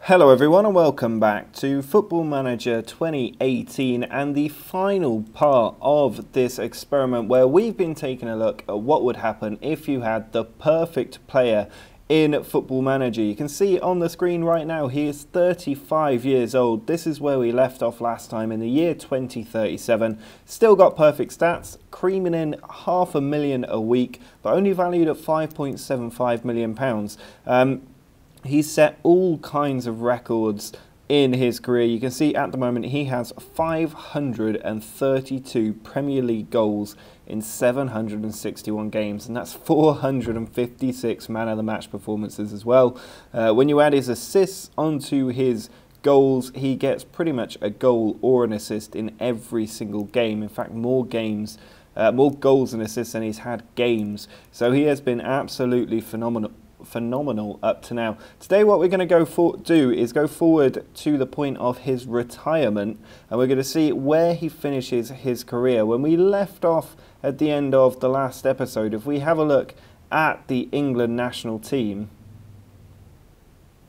Hello everyone and welcome back to Football Manager 2018 and the final part of this experiment where we've been taking a look at what would happen if you had the perfect player in Football Manager. You can see on the screen right now he is 35 years old. This is where we left off last time in the year 2037. Still got perfect stats, creaming in £500,000 a week, but only valued at £5.75 million. He's set all kinds of records in his career. You can see at the moment he has 532 Premier League goals in 761 games, and that's 456 man of the match performances as well. When you add his assists onto his goals, he gets pretty much a goal or an assist in every single game. In fact, more goals and assists than he's had games. So he has been absolutely phenomenal up to now. Today what we're going to do is go forward to the point of his retirement, and we're going to see where he finishes his career. When we left off at the end of the last episode, if we have a look at the England national team,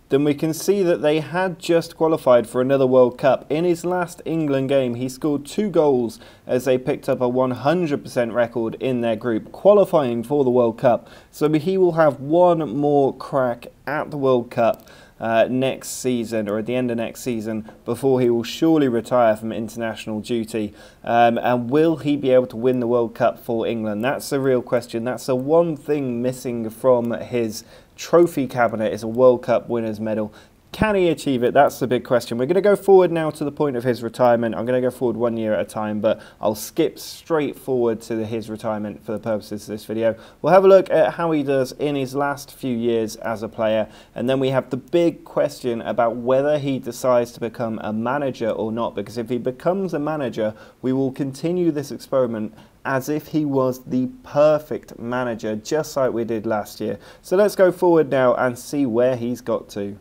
then we can see that they had just qualified for another World Cup. In his last England game, he scored 2 goals as they picked up a 100% record in their group, qualifying for the World Cup. So he will have one more crack at the World Cup next season, or at the end of next season, before he will surely retire from international duty. And will he be able to win the World Cup for England? That's the real question. That's the one thing missing from his trophy cabinet, is a World Cup winners medal. Can he achieve it? That's the big question. We're going to go forward now to the point of his retirement. I'm going to go forward 1 year at a time, but I'll skip straight forward to his retirement for the purposes of this video. We'll have a look at how he does in his last few years as a player, and then we have the big question about whether he decides to become a manager or not, because if he becomes a manager, we will continue this experiment as if he was the perfect manager, just like we did last year. So let's go forward now and see where he's got to.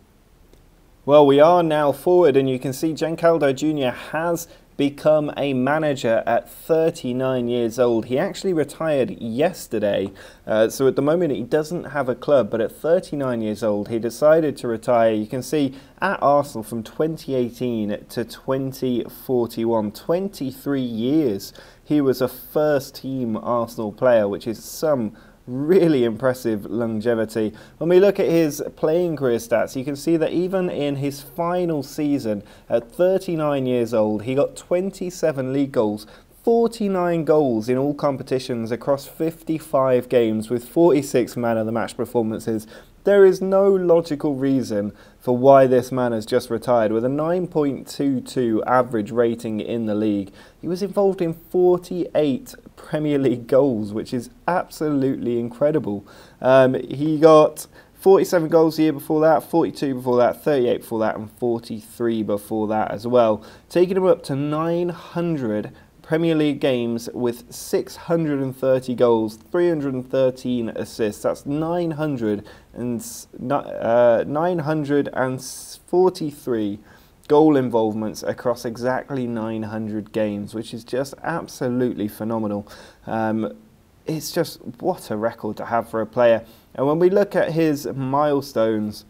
Well, we are now forward, and you can see Jenkaldo Jr. has become a manager at 39 years old. He actually retired yesterday, so at the moment he doesn't have a club, but at 39 years old he decided to retire. You can see at Arsenal from 2018 to 2041, 23 years he was a first team Arsenal player, which is some really impressive longevity. When we look at his playing career stats, you can see that even in his final season at 39 years old, he got 27 league goals, 49 goals in all competitions across 55 games with 46 man of the match performances. There is no logical reason for why this man has just retired with a 9.22 average rating in the league. He was involved in 48 Premier League goals, which is absolutely incredible. He got 47 goals the year before that, 42 before that, 38 before that, and 43 before that as well, taking him up to 900 Premier League games with 630 goals, 313 assists. That's 943 goal involvements across exactly 900 games, which is just absolutely phenomenal. It's just, what a record to have for a player. And when we look at his milestones,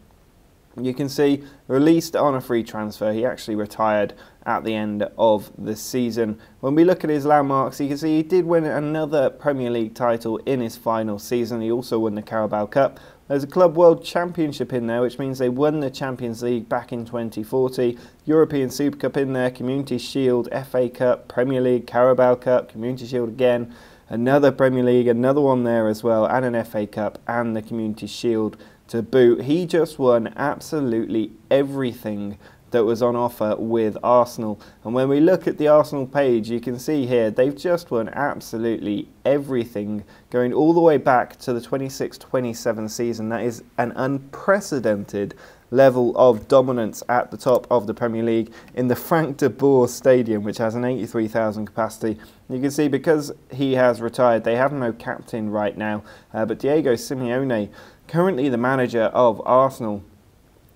you can see released on a free transfer. He actually retired at the end of the season. When we look at his landmarks, you can see he did win another Premier League title in his final season. He also won the Carabao Cup. There's a Club World Championship in there, which means they won the Champions League back in 2040. European Super Cup in there, Community Shield, FA Cup, Premier League, Carabao Cup, Community Shield again, another Premier League, another one there as well, and an FA Cup and the Community Shield to boot. He just won absolutely everything that was on offer with Arsenal. And when we look at the Arsenal page, you can see here they've just won absolutely everything, going all the way back to the 26-27 season. That is an unprecedented level of dominance at the top of the Premier League in the Frank de Boer Stadium, which has an 83,000 capacity. You can see because he has retired, they have no captain right now, but Diego Simeone, currently the manager of Arsenal.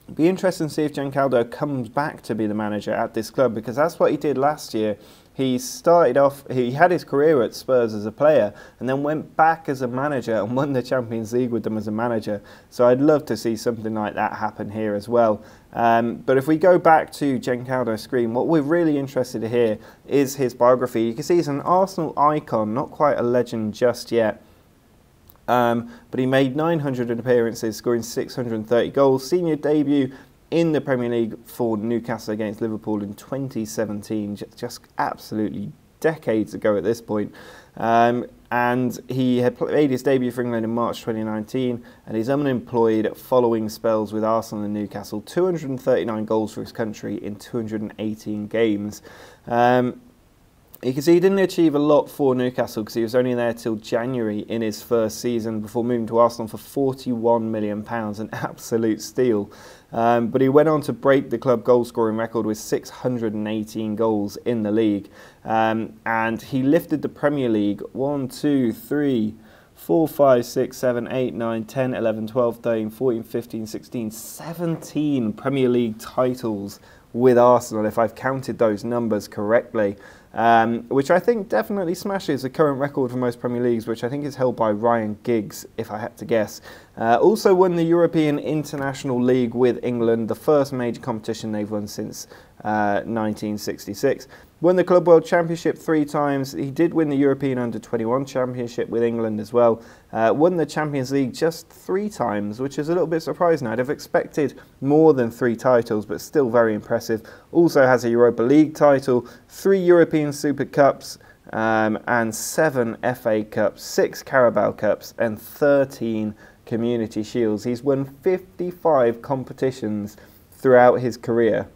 It'd be interesting to see if Jenkaldo comes back to be the manager at this club, because that's what he did last year. He started off, he had his career at Spurs as a player and then went back as a manager and won the Champions League with them as a manager. So I'd love to see something like that happen here as well. But if we go back to Jenkaldo's screen, what we're really interested to hear is his biography. You can see he's an Arsenal icon, not quite a legend just yet. But he made 900 appearances, scoring 630 goals. Senior debut in the Premier League for Newcastle against Liverpool in 2017, just absolutely decades ago at this point. And he had made his debut for England in March 2019, and he's unemployed following spells with Arsenal and Newcastle. 239 goals for his country in 218 games. You can see he didn't achieve a lot for Newcastle because he was only there till January in his first season before moving to Arsenal for £41 million, an absolute steal. But he went on to break the club goal scoring record with 618 goals in the league. And he lifted the Premier League 1, 2, 3, 4, 5, 6, 7, 8, 9, 10, 11, 12, 13, 14, 15, 16, 17 Premier League titles with Arsenal, if I've counted those numbers correctly. Which I think definitely smashes the current record for most Premier Leagues, which I think is held by Ryan Giggs, if I had to guess. Also won the European International League with England, the first major competition they've won since 1966. Won the Club World Championship 3 times. He did win the European Under-21 Championship with England as well. Won the Champions League just 3 times, which is a little bit surprising. I'd have expected more than 3 titles, but still very impressive. Also has a Europa League title, 3 European Super Cups, and 7 FA Cups, 6 Carabao Cups, and 13 Community Shields. He's won 55 competitions throughout his career,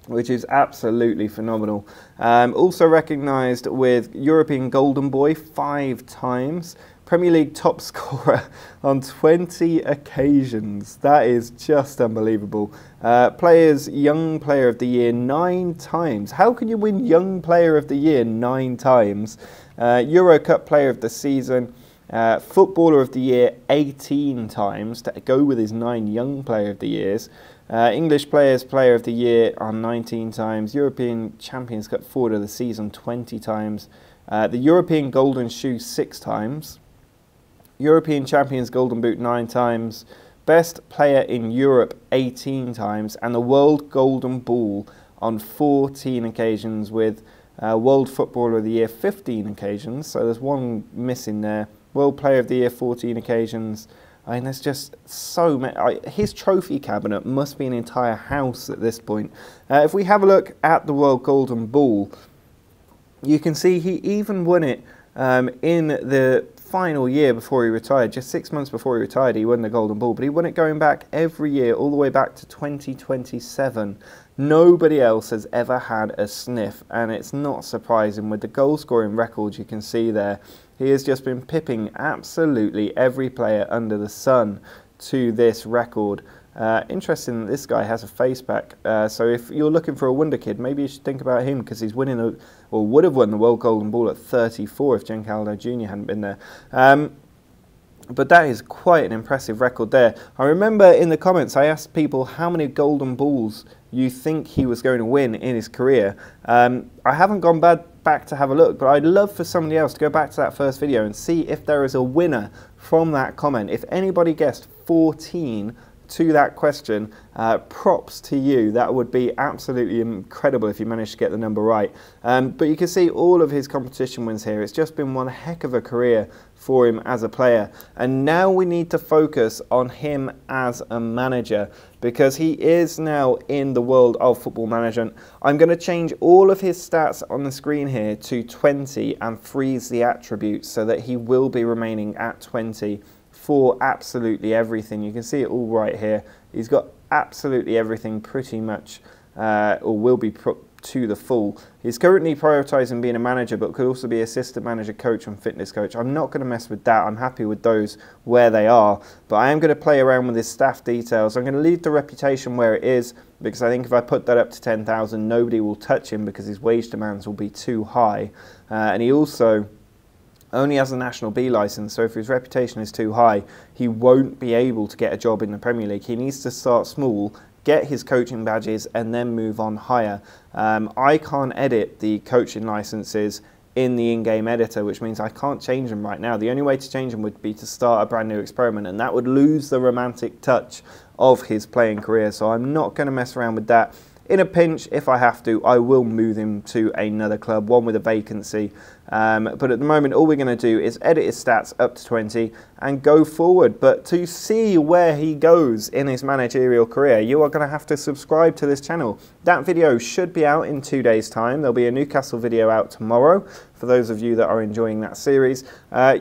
which is absolutely phenomenal. Also recognised with European Golden Boy 5 times, Premier League top scorer on 20 occasions. That is just unbelievable. Young Player of the Year 9 times. How can you win Young Player of the Year 9 times? Euro Cup Player of the Season. Footballer of the Year 18 times to go with his 9 Young Player of the Years. English Players Player of the Year on 19 times. European Champions Cup Forward of the Season 20 times. The European Golden Shoe 6 times. European Champions Golden Boot 9 times. Best Player in Europe 18 times. And the World Golden Ball on 14 occasions, with World Footballer of the Year 15 occasions. So there's one missing there. World Player of the Year 14 occasions. I mean, there's just so many. His trophy cabinet must be an entire house at this point. If we have a look at the World Golden Ball, you can see he even won it in the final year before he retired. Just 6 months before he retired, he won the Golden Ball. But he won it going back every year, all the way back to 2027. Nobody else has ever had a sniff, and it's not surprising with the goal-scoring record you can see there. He has just been pipping absolutely every player under the sun to this record. Interesting that this guy has a face pack. So if you're looking for a wonder kid, maybe you should think about him, because he's winning, or would have won the World Golden Ball at 34 if Jenkaldo Jr. hadn't been there. But that is quite an impressive record there. I remember in the comments I asked people how many Golden Balls you think he was going to win in his career. I haven't gone back to have a look, but I'd love for somebody else to go back to that first video and see if there is a winner from that comment. If anybody guessed 14 to that question, props to you. That would be absolutely incredible if you managed to get the number right. But you can see all of his competition wins here. It's just been one heck of a career for him as a player. And now we need to focus on him as a manager, because he is now in the world of Football Manager. I'm going to change all of his stats on the screen here to 20 and freeze the attributes so that he will be remaining at 20 for absolutely everything. You can see it all right here. He's got absolutely everything pretty much, or will be put to the full. He's currently prioritising being a manager, but could also be assistant manager, coach and fitness coach. I'm not going to mess with that. I'm happy with those where they are, but I am going to play around with his staff details. I'm going to leave the reputation where it is, because I think if I put that up to 10,000, nobody will touch him because his wage demands will be too high. And he also only has a National B licence, so if his reputation is too high, he won't be able to get a job in the Premier League. He needs to start small, get his coaching badges, and then move on higher. I can't edit the coaching licenses in the in-game editor, which means I can't change them right now. The only way to change them would be to start a brand new experiment, and that would lose the romantic touch of his playing career. So I'm not going to mess around with that. In a pinch, if I have to, I will move him to another club, one with a vacancy. But at the moment, all we're going to do is edit his stats up to 20 and go forward. But to see where he goes in his managerial career, you are going to have to subscribe to this channel. That video should be out in 2 days' time. There'll be a Newcastle video out tomorrow for those of you that are enjoying that series.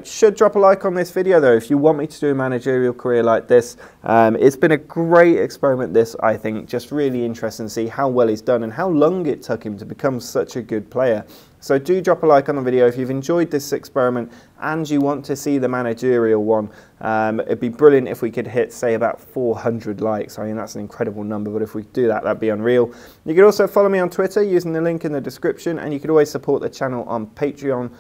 Should drop a like on this video though if you want me to do a managerial career like this. It's been a great experiment, this, I think. Just really interesting to see how well he's done and how long it took him to become such a good player. So do drop a like on the video if you've enjoyed this experiment and you want to see the managerial one. It'd be brilliant if we could hit, say, about 400 likes. I mean, that's an incredible number, but if we do that, that'd be unreal. You could also follow me on Twitter using the link in the description, and you could always support the channel on Patreon.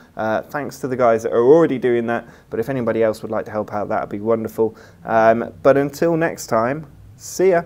Thanks to the guys that are already doing that, but if anybody else would like to help out, that'd be wonderful. But until next time, see ya.